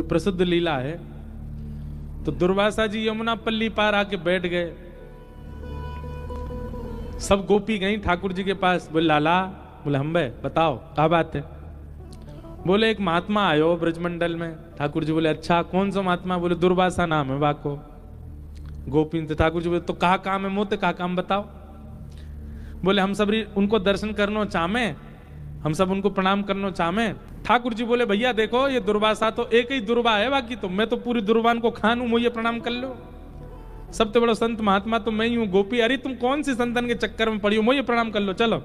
प्रसिद्ध लीला है। तो दुर्वासा जी यमुना पल्ली पार आके बैठ गए। सब गोपी गई ठाकुर जी के पास, बोले लाला, बोले हम भाई बताओ क्या बात है। बोले एक महात्मा आयो ब्रजमंडल में। ठाकुर जी बोले अच्छा कौन सा महात्मा। बोले दुर्वासा नाम है वाको। गोपी थे। ठाकुर जी बोले तो कहा काम है मोते, कहा काम बताओ। बोले हम सब उनको दर्शन करना चाहमे, हम सब उनको प्रणाम करना चाहमे। ठाकुर जी बोले भैया देखो ये दुर्वासा तो एक ही दुर्वा है, बाकी तो मैं तो पूरी दुर्वान को खान हूं, मुझे प्रणाम कर लो। सबसे बड़ा संत महात्मा तो मैं ही हूं। गोपी अरे तुम कौन सी संतन के चक्कर में पड़ी हो, मुझे प्रणाम कर लो चलो।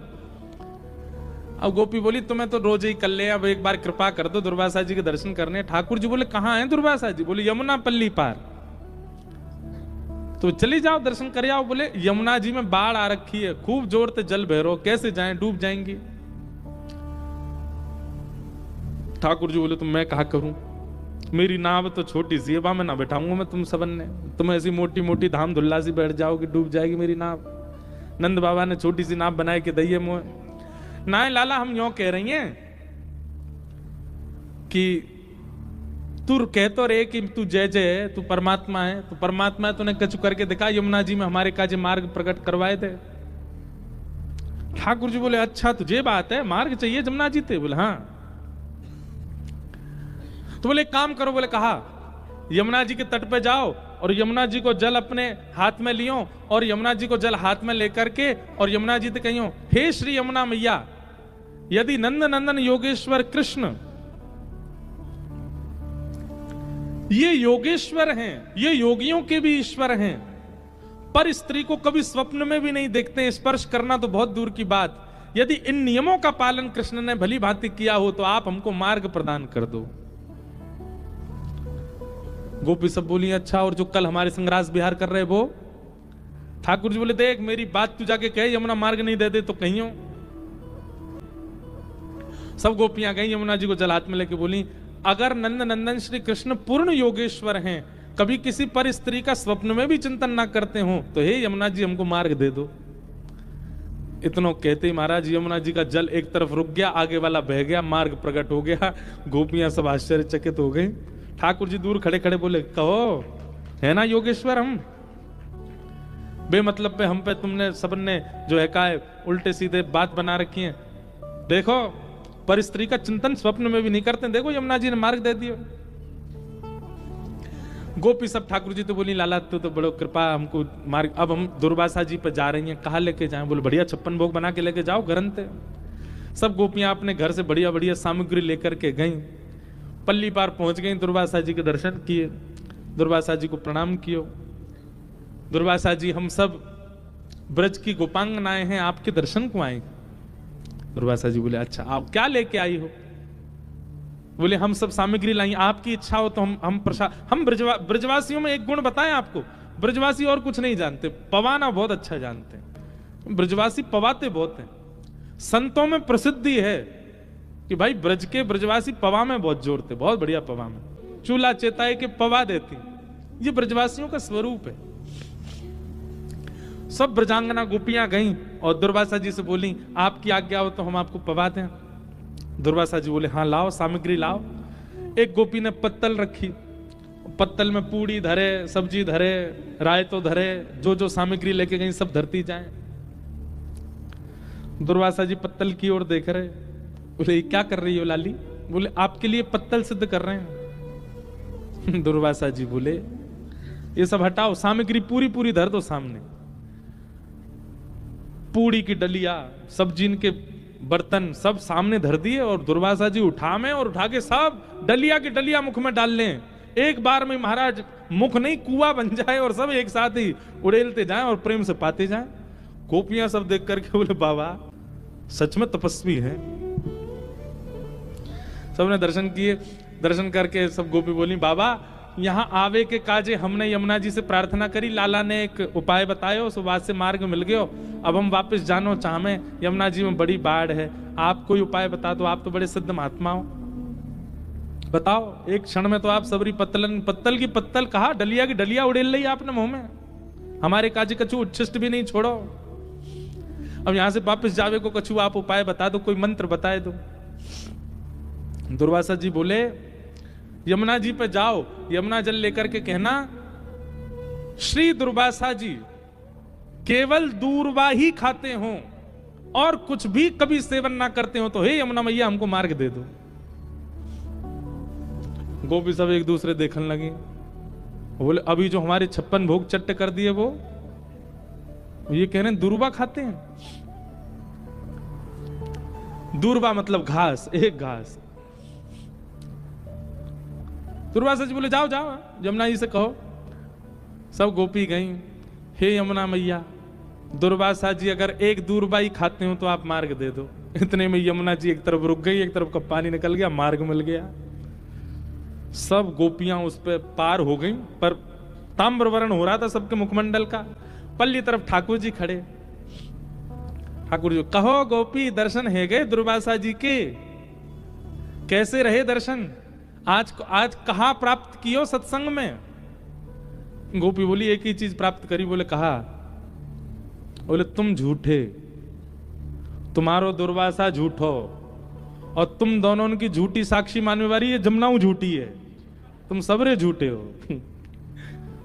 अब गोपी बोली तुम्हें तो रोज ही कर ले, अब एक बार कृपा कर दो दुर्वासा जी के दर्शन करने। ठाकुर जी बोले कहां है दुर्वासा जी। बोले यमुना पल्ली पार। तो चली जाओ दर्शन कर आओ। बोले यमुना जी में बाढ़ आ रखी है, खूब जोर से जल भैरो, कैसे जाएं, डूब जाएंगी। ठाकुर जी बोले तो मैं कहा करूं, मेरी नाव तो छोटी सी है, वहां मैं ना बैठाऊंगा मैं तुम सबन ने, तुम ऐसी मोटी मोटी धाम धुल्ला सी बैठ जाओगी, डूब जाएगी मेरी नाव। नंद बाबा ने छोटी सी नाव बनाए के दइए मोह। ना लाला हम यूं कह रही हैं कि तू कह तो रे कि तू जय जय है, तू परमात्मा है, तू परमात्मा है, तूने कछु करके दिखा यमुना जी में हमारे काजे मार्ग प्रकट करवाए थे। ठाकुर जी बोले अच्छा तुझे बात है, मार्ग चाहिए यमुना जी थे। बोले हाँ। तो बोले काम करो। बोले कहा यमुना जी के तट पे जाओ और यमुना जी को जल अपने हाथ में लियो और यमुना जी को जल हाथ में लेकर के और यमुना जी से कहियो हे श्री यमुना मैया, यदि नंद नंदन योगेश्वर कृष्ण ये योगेश्वर हैं, ये योगियों के भी ईश्वर हैं, पर स्त्री को कभी स्वप्न में भी नहीं देखते, स्पर्श करना तो बहुत दूर की बात। यदि इन नियमों का पालन कृष्ण ने भली भांति किया हो तो आप हमको मार्ग प्रदान कर दो। गोपी सब बोली अच्छा और जो कल हमारे संग्रास विहार कर रहे वो। ठाकुर जी बोले देख मेरी बात तू जाके कहे यमुना मार्ग नहीं दे दे तो कहियो। सब गोपियां गई यमुना जी को जल हाथ में लेके बोली अगर नंद नंदन श्री कृष्ण पूर्ण योगेश्वर हैं, कभी किसी पर स्त्री का स्वप्न में भी चिंतन ना करते हो, तो हे यमुना जी हमको मार्ग दे दो। इतना कहते ही महाराज यमुना जी का जल एक तरफ रुक गया, आगे वाला बह गया, मार्ग प्रकट हो गया। गोपियां सब आश्चर्यचकित हो गई। ठाकुर जी दूर खड़े खड़े बोले कहो है ना योगेश्वर हम, बेमतलब पे हम पे तुमने सबन ने जो है का उल्टे सीधे बात बना रखी है। देखो पर स्त्री का चिंतन स्वप्न में भी नहीं करते, देखो यमुना जी ने मार्ग दे दिया। गोपी सब ठाकुर जी तो बोली लाला तू तो बड़ो कृपा हमको मार्ग, अब हम दुर्वासा जी पर जा रही हैं, कहाँ लेके जाएं। बोले बढ़िया 56 भोग बना के लेके जाओ ग्रंथ। सब गोपियां अपने घर से बढ़िया बढ़िया सामग्री लेकर के गई, पल्ली पार पहुंच गई, दुर्वासा जी के दर्शन किए, दुर्वासा जी को प्रणाम कियो। दुर्वासा जी हम सब ब्रज की गोपांगनाएं हैं, आपके दर्शन को आए। दुर्वासा जी बोले अच्छा आप क्या लेके आई हो। बोले हम सब सामग्री लाई, आपकी इच्छा हो तो हम प्रसाद, हम ब्रजवासियों में एक गुण बताएं आपको, ब्रजवासी और कुछ नहीं जानते, पवाना बहुत अच्छा जानते हैं। ब्रजवासी पवाते बहुत हैं। संतों में प्रसिद्धि है कि भाई ब्रज के ब्रजवासी पवा में बहुत जोर थे, बहुत बढ़िया पवा में चूल्हा चेताए के पवा देती, ये ब्रजवासियों का स्वरूप है। सब ब्रजांगना गोपियां गईं और दुर्वासा जी से बोली आपकी आज्ञा हो तो हम आपको पवा दें। दुर्वासा जी बोले हाँ लाओ सामग्री लाओ। एक गोपी ने पत्तल रखी, पत्तल में पूड़ी धरे, सब्जी धरे, रायतो धरे, जो जो सामग्री लेके गई सब धरती जाए। दुर्वासा जी पत्तल की ओर देख रहे, बोले क्या कर रही हो लाली। बोले आपके लिए पत्तल सिद्ध कर रहे हैं। दुर्वासा जी बोले ये सब हटाओ, सामग्री पूरी पूरी धर दो सामने। पूड़ी की डलिया, सब्जी के बर्तन सब सामने धर दिए और दुर्वासा जी उठा में और उठा के सब डलिया की डलिया मुख में डाल लें। एक बार में महाराज मुख नहीं कुआं बन जाए और सब एक साथ ही उड़ेलते जाएं और प्रेम से पाते जाएं। गोपियां सब देख करके बोले बाबा सच में तपस्वी हैं। सबने दर्शन किए, दर्शन करके सब गोपी बोली बाबा यहाँ आवे के काजे हमने यमुना जी से प्रार्थना करी, लाला ने एक उपाय बतायो, सुबह से मार्ग मिल गयो, अब हम वापस जानो चाहमे, यमुना जी में बड़ी बाढ़ है, आप कोई उपाय बता दो, आप तो बड़े सिद्ध महात्मा हो, बताओ। एक क्षण में तो आप सबरी पत्तल की पत्तल कहा, डलिया की डलिया उड़ेल ली आपने मुंह में, हमारे काजे कछु उच्छिष्ट भी नहीं छोड़ो। अब यहां से वापस जावे को कछु आप उपाय बता दो, कोई मंत्र बताए दो। दुर्वासा जी बोले यमुना जी पे जाओ, यमुना जल लेकर के कहना श्री दुर्वासा जी केवल दूर्वा ही खाते हो और कुछ भी कभी सेवन ना करते हो, तो हे यमुना मैया हमको मार्ग दे दो। गोपी सब एक दूसरे देखने लगे, बोले अभी जो हमारे 56 भोग चट्ट कर दिए वो ये कह रहे हैं दूर्वा खाते हैं। दूर्वा मतलब घास, एक घास। दुर्वासा जी बोले जाओ जाओ यमुना जी से कहो। सब गोपी गई, हे यमुना मैया दुर्वासा जी अगर एक दूर्वा ही खाते हो तो आप मार्ग दे दो। इतने में यमुना जी एक तरफ रुक गई, एक तरफ का पानी निकल गया, मार्ग मिल गया। सब गोपियां उस पे पार हो गई, पर ताम्रवर्ण हो रहा था सबके मुखमंडल का। पल्ली तरफ ठाकुर जी खड़े। ठाकुर जी कहो गोपी दर्शन है गए दुर्वासा जी के, कैसे रहे दर्शन? आज कहां प्राप्त कियो सत्संग में? गोपी बोली एक ही चीज प्राप्त करी। बोले कहा? बोले तुम झूठे, तुम्हारो दुर्वासा झूठो, और तुम दोनों की झूठी साक्षी मानने वाली है जमुनाऊ झूठी है, तुम सबरे झूठे हो।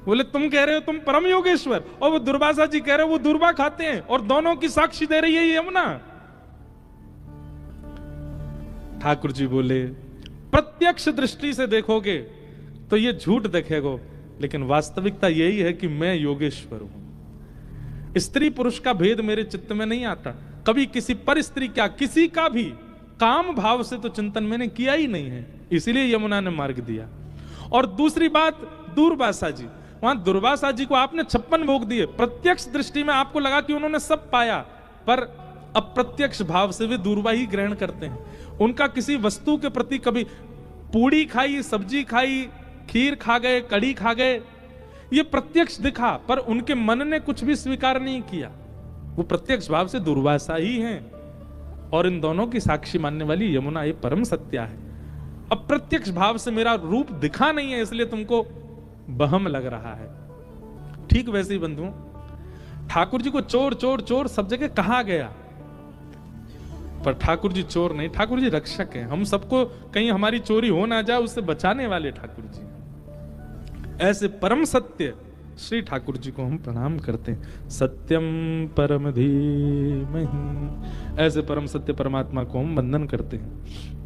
बोले तुम कह रहे हो तुम परम योगेश्वर, और वो दुर्वासा जी कह रहे हो वो दुर्वा खाते हैं, और दोनों की साक्षी दे रही है ये यमुना। ठाकुर जी बोले प्रत्यक्ष दृष्टि से देखोगे तो ये झूठ दिखेगा, लेकिन वास्तविकता यही है कि मैं योगेश्वर हूं। स्त्री पुरुष का भेद मेरे चित्त में नहीं आता। कभी किसी पर स्त्री क्या किसी का भी काम भाव से तो चिंतन मैंने किया ही नहीं है, इसीलिए यमुना ने मार्ग दिया। और दूसरी बात दुर्वासा जी, वहां दुर्वासा जी को आपने 56 भोग दिए, प्रत्यक्ष दृष्टि में आपको लगा कि उन्होंने सब पाया, पर अप्रत्यक्ष भाव से वे दूर्वा ही ग्रहण करते हैं। उनका किसी वस्तु के प्रति कभी पूड़ी खाई, सब्जी खाई, खीर खा गए, कड़ी खा गए, ये प्रत्यक्ष दिखा, पर उनके मन ने कुछ भी स्वीकार नहीं किया। वो प्रत्यक्ष भाव से दुर्वासा ही हैं, और इन दोनों की साक्षी मानने वाली यमुना ये परम सत्या है। अप्रत्यक्ष भाव से मेरा रूप दिखा नहीं है, इसलिए तुमको बहम लग रहा है। ठीक वैसे ही बंधुओं, ठाकुर जी को चोर चोर चोर सब जगह कहा गया, पर ठाकुर जी चोर नहीं, ठाकुर जी रक्षक हैं। हम सबको कहीं हमारी चोरी हो ना जाए उससे बचाने वाले ठाकुर जी। ऐसे परम सत्य श्री ठाकुर जी को हम प्रणाम करते हैं। सत्यम परम धीमहि, ऐसे परम सत्य परमात्मा को हम वंदन करते हैं।